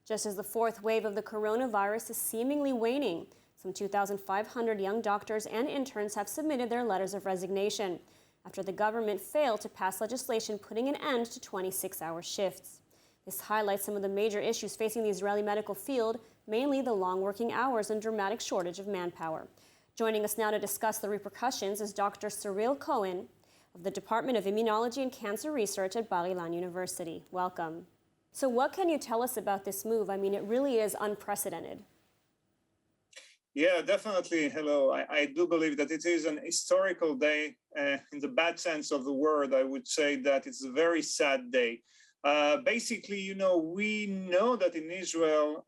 just as the fourth wave of the coronavirus is seemingly waning. Some 2,500 young doctors and interns have submitted their letters of resignation after the government failed to pass legislation putting an end to 26-hour shifts. This highlights some of the major issues facing the Israeli medical field, mainly the long working hours and dramatic shortage of manpower. Joining us now to discuss the repercussions is Dr. Cyril Cohen of the Department of Immunology and Cancer Research at Bar-Ilan University. Welcome. So what can you tell us about this move? I mean, it really is unprecedented. Yeah, definitely. Hello. I do believe that it is an historical day. In the bad sense of the word, I would say that it's a very sad day. Basically, we know that in Israel,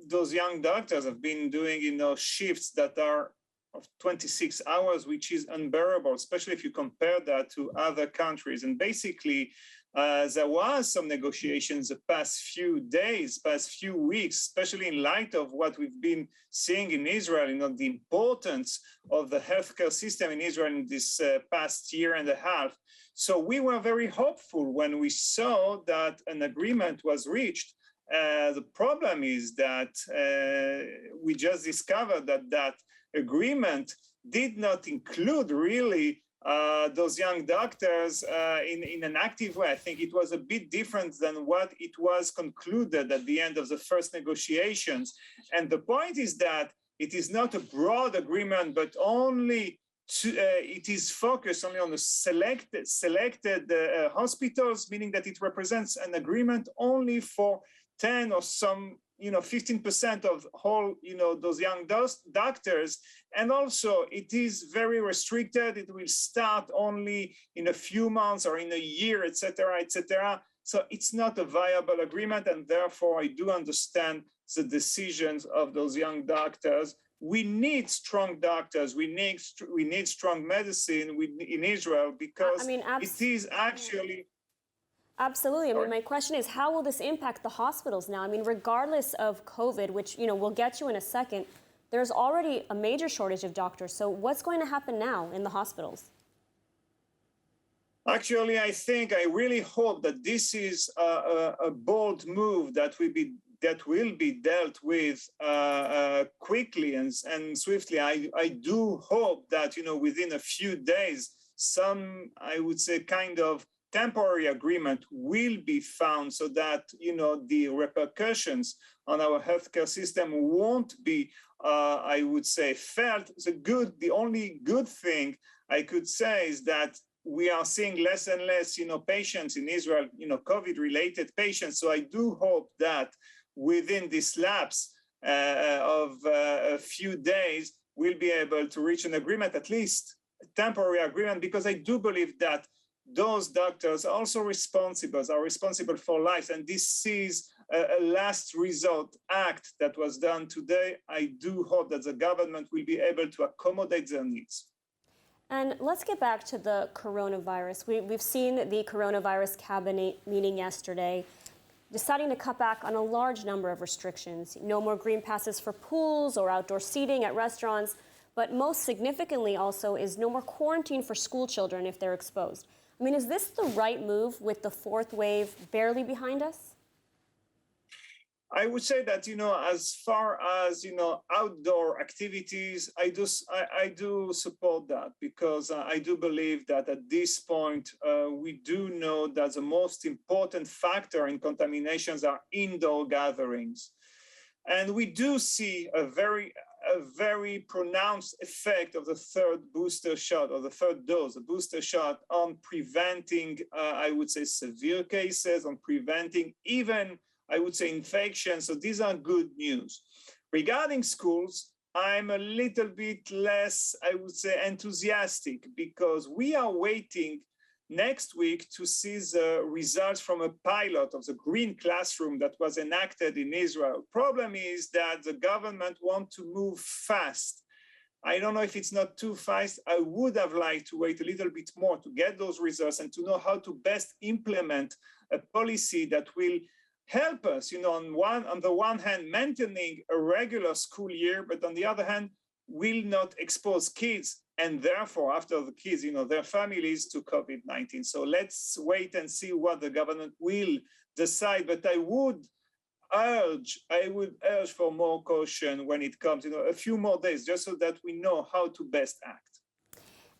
those young doctors have been doing, shifts that are of 26 hours, which is unbearable, especially if you compare that to other countries. And basically, there was some negotiations the past few days, past few weeks, especially in light of what we've been seeing in Israel, the importance of the healthcare system in Israel in this past year and a half. So we were very hopeful when we saw that an agreement was reached. The problem is that we just discovered that that agreement did not include really those young doctors in an active way. I think it was a bit different than what it was concluded at the end of the first negotiations. And the point is that it is not a broad agreement, but only it is focused only on the selected hospitals, meaning that it represents an agreement only for 10 or some 15% of all, those young doctors. And also it is very restricted. It will start only in a few months or in a year, et cetera, et cetera. So it's not a viable agreement. And therefore I do understand the decisions of those young doctors. We need strong doctors. We need strong medicine in Israel because it is actually... Absolutely. I mean, my question is, how will this impact the hospitals now? I mean, regardless of COVID, which, we'll get to in a second, there's already a major shortage of doctors. So what's going to happen now in the hospitals? Actually, I really hope that this is a bold move that will be dealt with quickly and swiftly. I do hope that, within a few days, some, I would say, kind of temporary agreement will be found so that, the repercussions on our healthcare system won't be, I would say, felt. The only good thing I could say is that we are seeing less and less, patients in Israel, COVID-related patients. So I do hope that within this lapse of a few days, we'll be able to reach an agreement, at least a temporary agreement, because I do believe that those doctors are also responsible for lives. And this is a last resort act that was done today. I do hope that the government will be able to accommodate their needs. And let's get back to the coronavirus. We've seen the coronavirus cabinet meeting yesterday, deciding to cut back on a large number of restrictions. No more green passes for pools or outdoor seating at restaurants. But most significantly also is no more quarantine for school children if they're exposed. I mean, is this the right move with the fourth wave barely behind us? I would say that, as far as, outdoor activities, I do support that because I do believe that at this point, we do know that the most important factor in contaminations are indoor gatherings. And we do see a very pronounced effect of the third booster shot or the third dose, the booster shot, on preventing, I would say, severe cases, on preventing even, I would say, infections. So these are good news. Regarding schools, I'm a little bit less, I would say, enthusiastic because we are waiting next week to see the results from a pilot of the green classroom that was enacted in Israel. Problem is that the government wants to move fast. I don't know if it's not too fast. I would have liked to wait a little bit more to get those results and to know how to best implement a policy that will help us, on the one hand, maintaining a regular school year, but on the other hand, will not expose kids and therefore, after the kids, their families to COVID-19. So let's wait and see what the government will decide. But I I would urge for more caution when it comes, a few more days, just so that we know how to best act.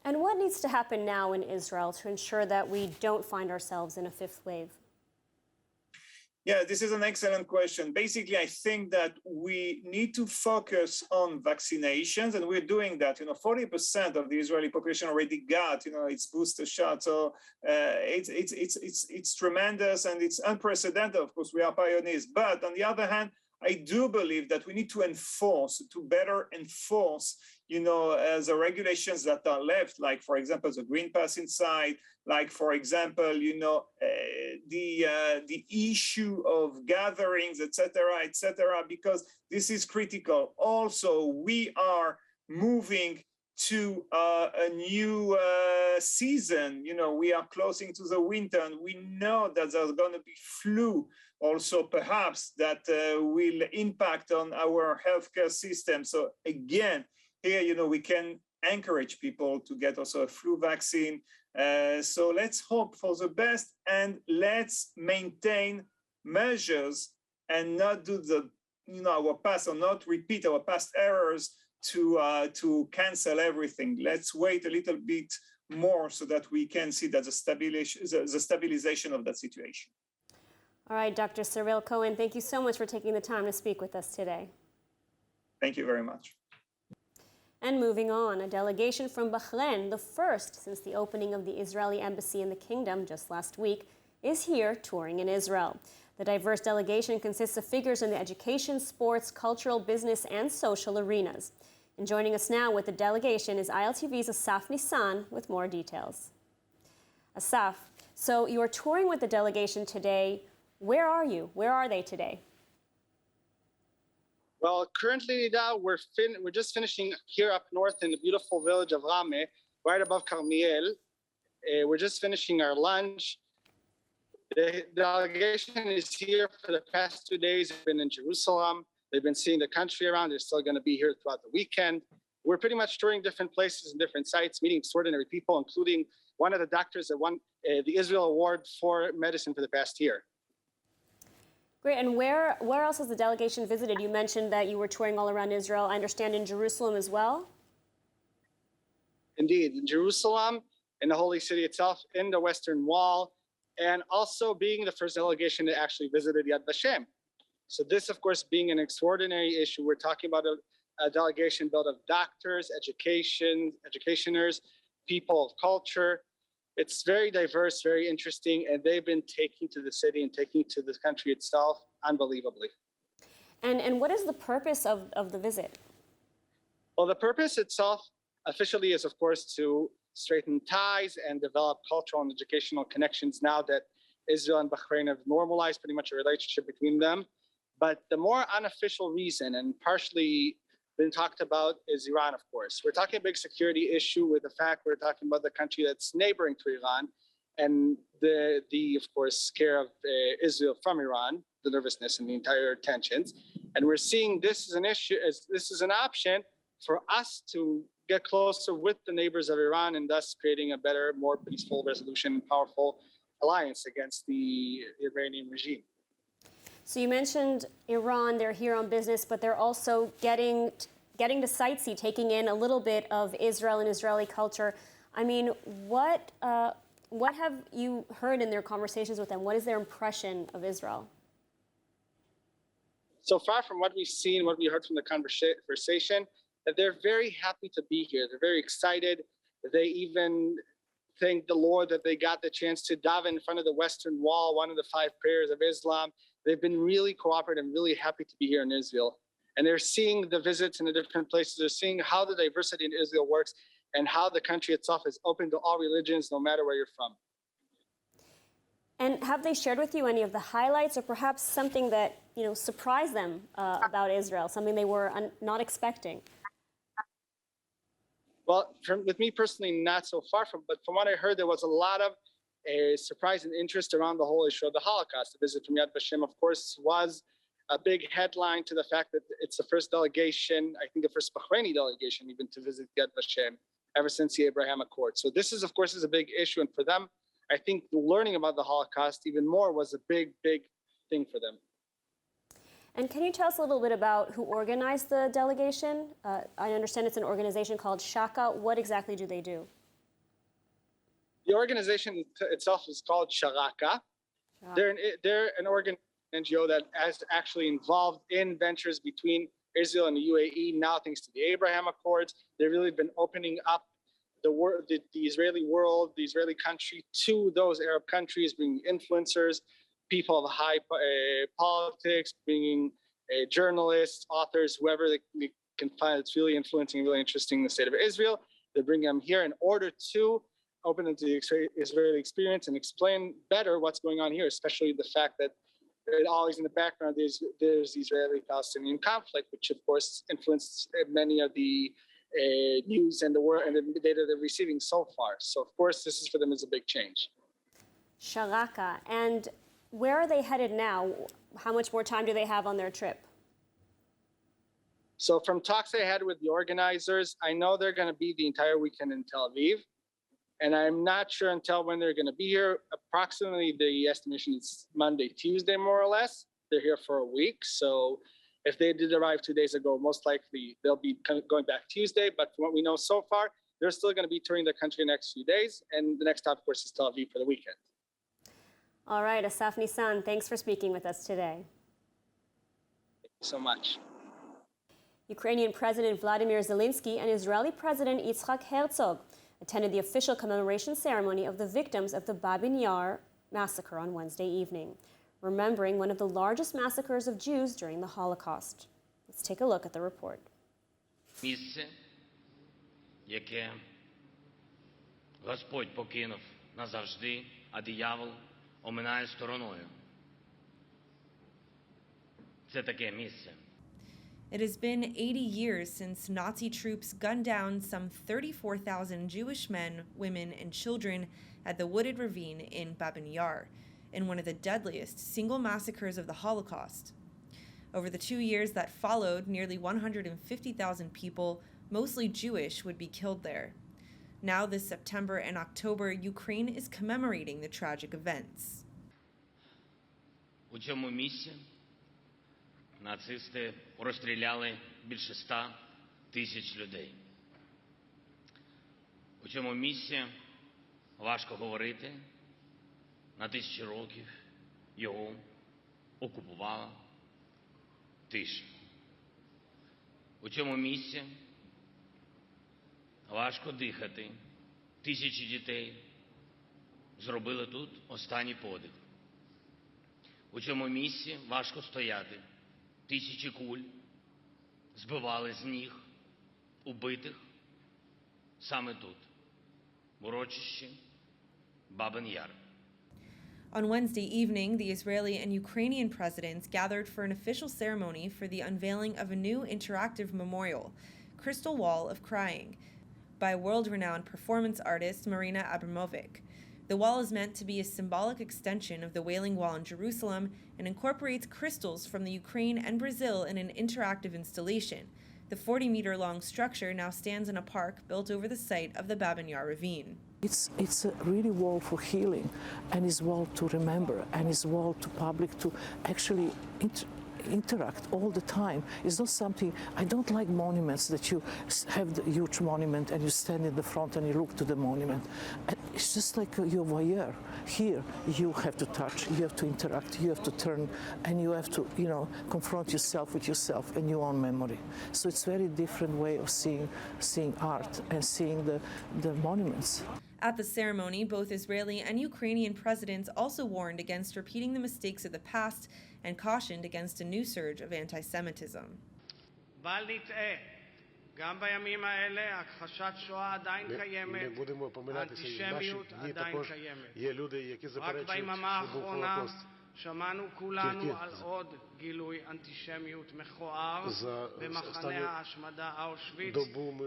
And what needs to happen now in Israel to ensure that we don't find ourselves in a fifth wave? Yeah, this is an excellent question. Basically, I think that we need to focus on vaccinations, and we're doing that. 40% of the Israeli population already got, its booster shot. So it's tremendous and it's unprecedented. Of course, we are pioneers. But on the other hand, I do believe that we need to better enforce, the regulations that are left, like, for example, the Green Pass inside, like, for example, the issue of gatherings, etc., because this is critical. Also, we are moving to a new season. We are closing to the winter, and we know that there's going to be flu also, perhaps, that will impact on our healthcare system. So again, here, we can encourage people to get also a flu vaccine. So let's hope for the best, and let's maintain measures and not do our past, or not repeat our past errors to cancel everything. Let's wait a little bit more so that we can see that the stabilization of that situation. All right, Dr. Cyril Cohen, thank you so much for taking the time to speak with us today. Thank you very much. And moving on, a delegation from Bahrain, the first since the opening of the Israeli embassy in the kingdom just last week, is here touring in Israel. The diverse delegation consists of figures in the education, sports, cultural, business, and social arenas. And joining us now with the delegation is ILTV's Asaf Nissan with more details. Asaf, so you are touring with the delegation today. Where are you? Where are they today? Well, currently now we're just finishing here up north in the beautiful village of Rame, right above Carmiel. We're just finishing our lunch. The delegation is here for the past 2 days. They've been in Jerusalem. They've been seeing the country around. They're still going to be here throughout the weekend. We're pretty much touring different places and different sites, meeting extraordinary people, including one of the doctors that won the Israel Award for Medicine for the past year. Great. And where else has the delegation visited? You mentioned that you were touring all around Israel. I understand in Jerusalem as well? Indeed, in Jerusalem, in the Holy City itself, in the Western Wall, and also being the first delegation that actually visited Yad Vashem. So this, of course, being an extraordinary issue, we're talking about a delegation built of doctors, educationers, people of culture. It's very diverse, very interesting, and they've been taking to the city and taking to the country itself unbelievably. And what is the purpose of the visit? Well, the purpose itself officially is, of course, to strengthen ties and develop cultural and educational connections now that Israel and Bahrain have normalized pretty much a relationship between them. But the more unofficial reason, and partially been talked about, is Iran, of course. We're talking a big security issue with the fact we're talking about the country that's neighboring to Iran, and the of course, scare of Israel from Iran, the nervousness and the entire tensions. And we're seeing this as an issue, as this is an option for us to get closer with the neighbors of Iran, and thus creating a better, more peaceful resolution, powerful alliance against the Iranian regime. So you mentioned Iran, they're here on business, but they're also getting to sightsee, taking in a little bit of Israel and Israeli culture. I mean, what have you heard in their conversations with them? What is their impression of Israel? So far from what we've seen, what we heard from the conversation, that they're very happy to be here. They're very excited. They even thank the Lord that they got the chance to daven in front of the Western Wall, one of the 5 prayers of Islam. They've been really cooperative and really happy to be here in Israel. And they're seeing the visits in the different places. They're seeing how the diversity in Israel works and how the country itself is open to all religions, no matter where you're from. And have they shared with you any of the highlights, or perhaps something that surprised them about Israel, something they were not expecting? Well, with me personally, not so far from, but from what I heard, there was a lot of surprise and interest around the whole issue of the Holocaust. The visit from Yad Vashem, of course, was a big headline to the fact that it's the first delegation, I think the first Bahraini delegation even, to visit Yad Vashem ever since the Abraham Accord. So this is, of course, is a big issue. And for them, I think learning about the Holocaust even more was a big, big thing for them. And can you tell us a little bit about who organized the delegation? I understand it's an organization called Shaka. What exactly do they do? The organization itself is called Sharaka. They're an NGO that is actually involved in ventures between Israel and the UAE, now thanks to the Abraham Accords. They've really been opening up the Israeli world, the Israeli country, to those Arab countries, bringing influencers, people of high politics, bringing journalists, authors, whoever they can find that's really influencing, really interesting in the state of Israel. They bring them here in order to open into the Israeli experience and explain better what's going on here, especially the fact that always in the background there's Israeli-Palestinian conflict, which of course influenced many of the news and the world and the data they're receiving so far. So of course, this is for them is a big change. Sharaka. And where are they headed now? How much more time do they have on their trip? So from talks I had with the organizers, I know they're going to be the entire weekend in Tel Aviv. And I'm not sure until when they're going to be here. Approximately the estimation is Monday, Tuesday, more or less. They're here for a week. So if they did arrive 2 days ago, most likely they'll be going back Tuesday. But from what we know so far, they're still going to be touring the country the next few days. And the next stop, of course, is Tel Aviv for the weekend. All right, Asaf Nissan, thanks for speaking with us today. Thank you so much. Ukrainian President Vladimir Zelensky and Israeli President Yitzhak Herzog attended the official commemoration ceremony of the victims of the Babyn Yar Massacre on Wednesday evening, remembering one of the largest massacres of Jews during the Holocaust. Let's take a look at the report. Місце, яке Господь покинув назавжди, а диявол оминає стороною. Це таке місце. It has been 80 years since Nazi troops gunned down some 34,000 Jewish men, women, and children at the wooded ravine in Babyn Yar, in one of the deadliest single massacres of the Holocaust. Over the 2 years that followed, nearly 150,000 people, mostly Jewish, would be killed there. Now, this September and October, Ukraine is commemorating the tragic events. У цьому місці нацисти розстріляли більше 100 тисяч людей. У цьому місці важко говорити, на тисячі років його окупувала тиша. У цьому місці важко дихати, тисячі дітей зробили тут останній подих. У цьому місці важко стояти. Тисячі куль збивали з ніг убитих саме тут, в урочищі Babyn Yar. On Wednesday evening, the Israeli and Ukrainian presidents gathered for an official ceremony for the unveiling of a new interactive memorial, Crystal Wall of Crying, by world-renowned performance artist Marina Abramovic. The wall is meant to be a symbolic extension of the Wailing Wall in Jerusalem and incorporates crystals from the Ukraine and Brazil in an interactive installation. The 40-meter-long structure now stands in a park built over the site of the Babyn Yar ravine. It's a really wall for healing, and it's wall to remember, and it's wall to public to actually interact all the time. It's not something, I don't like monuments that you have the huge monument and you stand in the front and you look to the monument. And it's just like you're voyeur. Here, you have to touch, you have to interact, you have to turn, and you have to, confront yourself with yourself and your own memory. So it's a very different way of seeing art and seeing the monuments. At the ceremony, both Israeli and Ukrainian presidents also warned against repeating the mistakes of the past and cautioned against a new surge of anti-Semitism. בל נטעה, גם בימים האלה הכחשת שואה עדיין קיימת, האנטישמיות עדיין קיימת. רק ביממה האחרונה שמענו כולנו על עוד גילוי אנטישמיות מכוער במחנה ההשמדה אושוויץ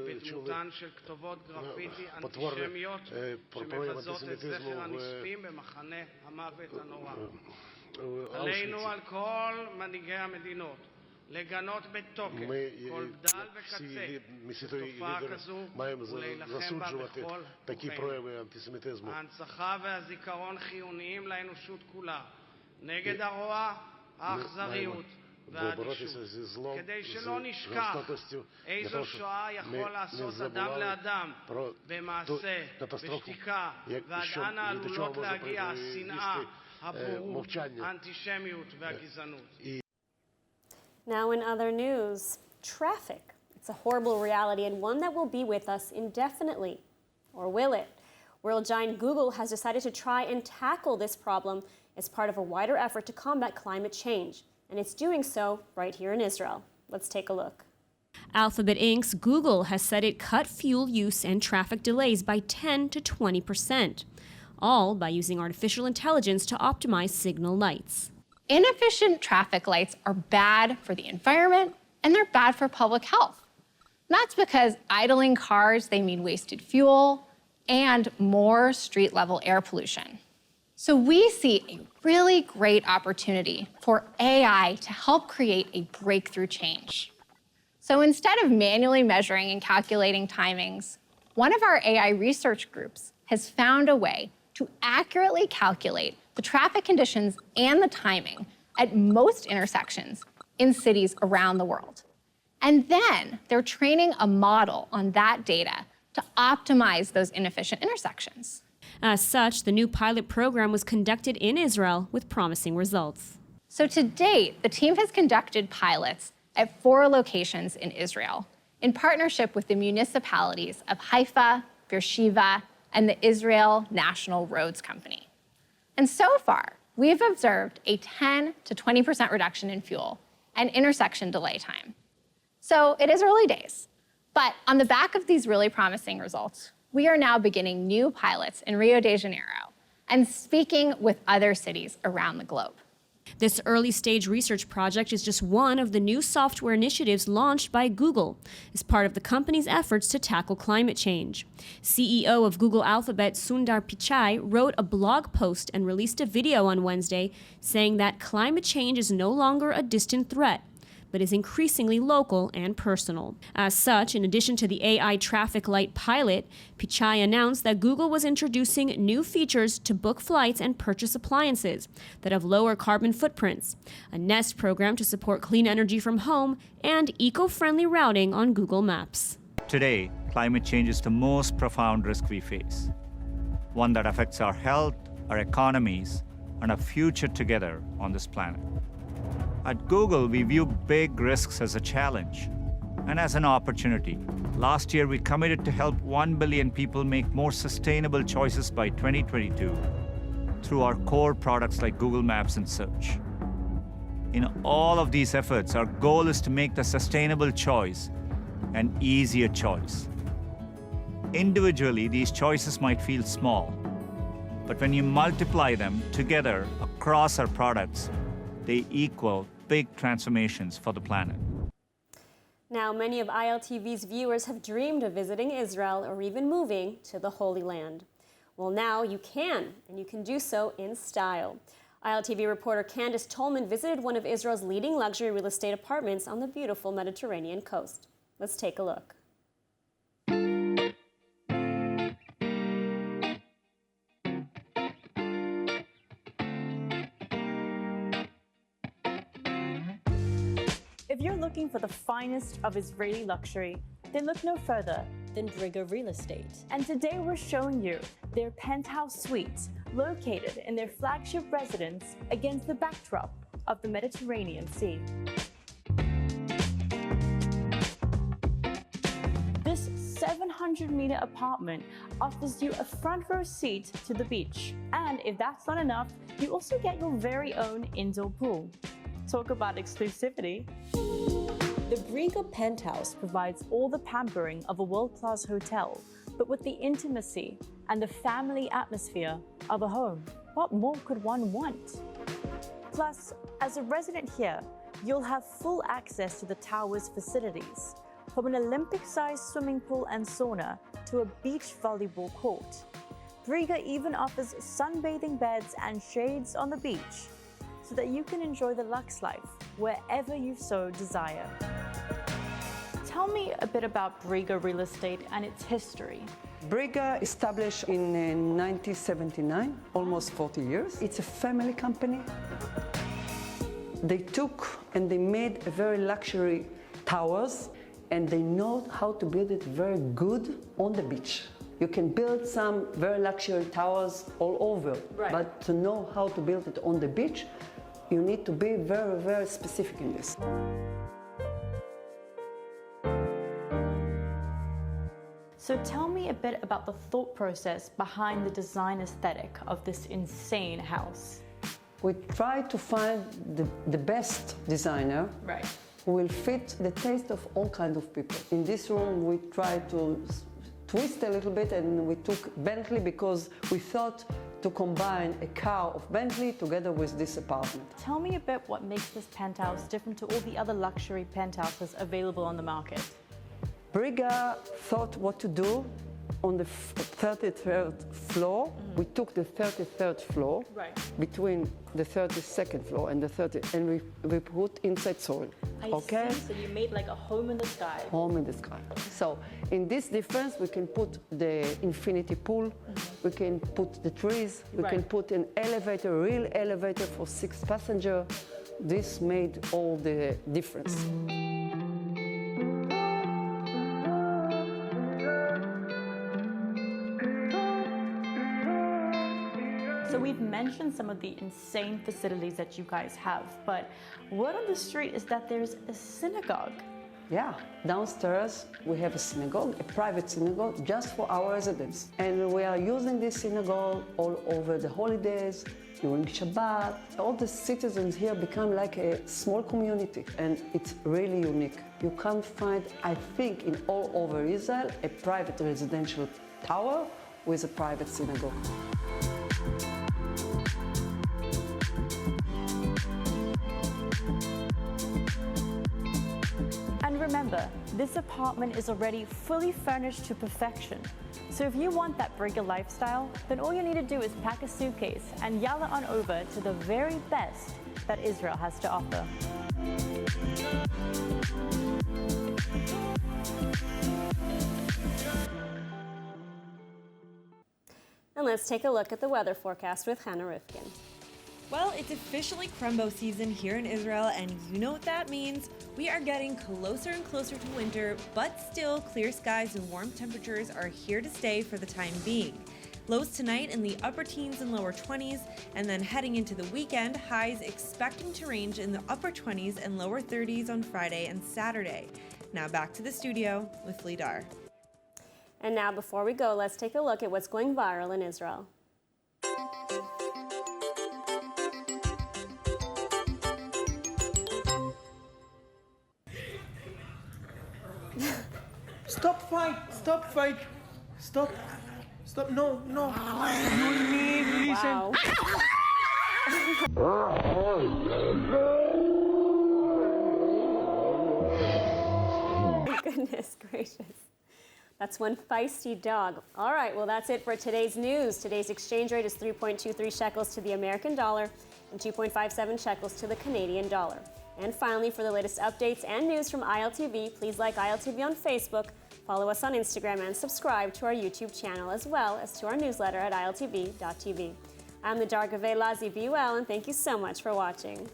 בדמותן של כתובות גרפיטי אנטישמיות שמבזות את זכר הנספים במחנה המוות הנורא. עלינו על כל מנהיגי המדינות לגנות בתוקף כל בדל וקצה תופעה כזו ולהילחם בה בכל כוחנו. ההנצחה והזיכרון חיוניים לאנושות כולה נגד הרוע, האכזריות והאדישות, כדי שלא נשכח איזו שואה יכול לעשות אדם לאדם במעשה, בשתיקה, ועד אנה עלולות להגיע השנאה, הבורות, האנטישמיות והגזענות. Now in other news, traffic. It's a horrible reality and one that will be with us indefinitely. Or will it? World giant Google has decided to try and tackle this problem as part of a wider effort to combat climate change. And it's doing so right here in Israel. Let's take a look. Alphabet Inc.'s Google has said it cut fuel use and traffic delays by 10 to 20%, all by using artificial intelligence to optimize signal lights. Inefficient traffic lights are bad for the environment and they're bad for public health. That's because idling cars, they mean wasted fuel and more street-level air pollution. So we see a really great opportunity for AI to help create a breakthrough change. So instead of manually measuring and calculating timings, one of our AI research groups has found a way to accurately calculate the traffic conditions and the timing at most intersections in cities around the world. And then they're training a model on that data to optimize those inefficient intersections. As such, the new pilot program was conducted in Israel with promising results. So to date, the team has conducted pilots at 4 locations in Israel in partnership with the municipalities of Haifa, Beersheba, and the Israel National Roads Company. And so far, we have observed a 10 to 20% reduction in fuel and intersection delay time. So it is early days, but on the back of these really promising results, we are now beginning new pilots in Rio de Janeiro and speaking with other cities around the globe. This early-stage research project is just one of the new software initiatives launched by Google as part of the company's efforts to tackle climate change. CEO of Google Alphabet, Sundar Pichai, wrote a blog post and released a video on Wednesday saying that climate change is no longer a distant threat, but is increasingly local and personal. As such, in addition to the AI traffic light pilot, Pichai announced that Google was introducing new features to book flights and purchase appliances that have lower carbon footprints, a Nest program to support clean energy from home, and eco-friendly routing on Google Maps. Today, climate change is the most profound risk we face, one that affects our health, our economies, and our future together on this planet. At Google, we view big risks as a challenge and as an opportunity. Last year, we committed to help 1 billion people make more sustainable choices by 2022 through our core products like Google Maps and Search. In all of these efforts, our goal is to make the sustainable choice an easier choice. Individually, these choices might feel small, but when you multiply them together across our products, they equal big transformations for the planet. Now, many of ILTV's viewers have dreamed of visiting Israel or even moving to the Holy Land. Well, now you can, and you can do so in style. ILTV reporter Candace Tolman visited one of Israel's leading luxury real estate apartments on the beautiful Mediterranean coast. Let's take a look. If you're looking for the finest of Israeli luxury, then look no further than Brigger Real Estate. And today we're showing you their penthouse suites located in their flagship residence against the backdrop of the Mediterranean Sea. This 700-meter apartment offers you a front row seat to the beach. And if that's not enough, you also get your very own indoor pool. Talk about exclusivity. The Brigger Penthouse provides all the pampering of a world-class hotel, but with the intimacy and the family atmosphere of a home. What more could one want? Plus, as a resident here, you'll have full access to the tower's facilities, from an Olympic-sized swimming pool and sauna to a beach volleyball court. Brigger even offers sunbathing beds and shades on the beach, so that you can enjoy the luxe life wherever you so desire. Tell me a bit about Brigger Real Estate and its history. Brigger established in 1979, almost 40 years. It's a family company. they took and they made a very luxury towers, and they know how to build it very good on the beach. You can build some very luxury towers all over, but to know how to build it on the beach, you need to be very, very specific in this. So tell me a bit about the thought process behind the design aesthetic of this insane house. We try to find the best designer who will fit the taste of all kinds of people. In this room, we try to twist a little bit, and we took Bentley because we thought to combine a car of Bentley together with this apartment. Tell me a bit what makes this penthouse different to all the other luxury penthouses available on the market. Briga thought what to do on the 33rd floor. We took the 33rd floor between the 32nd floor and the 30th, and we put inside soil. I see, so you made like a home in the sky. Home in the sky. So in this difference, we can put the infinity pool, we can put the trees, we can put an elevator, real elevator for 6 passengers. This made all the difference. So we've mentioned some of the insane facilities that you guys have, but word on the street is that there's a synagogue. Yeah, downstairs we have a synagogue, a private synagogue just for our residents. And we are using this synagogue all over the holidays, during Shabbat. All the citizens here become like a small community, and it's really unique. You can't find, I think, in all over Israel, a private residential tower with a private synagogue. And remember, this apartment is already fully furnished to perfection. So if you want that Briga lifestyle, then all you need to do is pack a suitcase and yalla on over to the very best that Israel has to offer. And let's take a look at the weather forecast with Hannah Rifkin. Well, it's officially Crumbo season here in Israel, and you know what that means. We are getting closer and closer to winter, but still clear skies and warm temperatures are here to stay for the time being. Lows tonight in the upper teens and lower 20s, and then heading into the weekend, highs expecting to range in the upper 20s and lower 30s on Friday and Saturday. Now back to the studio with Lidar. And now before we go, let's take a look at what's going viral in Israel. Stop fight! Stop fight! Stop! Stop! No! No! You need listen. Goodness gracious. That's one feisty dog. All right, well, that's it for today's news. Today's exchange rate is 3.23 shekels to the American dollar and 2.57 shekels to the Canadian dollar. And finally, for the latest updates and news from ILTV, please like ILTV on Facebook, follow us on Instagram, and subscribe to our YouTube channel, as well as to our newsletter at iltv.tv. I'm the Dargaveh Lazi. Be well, and thank you so much for watching.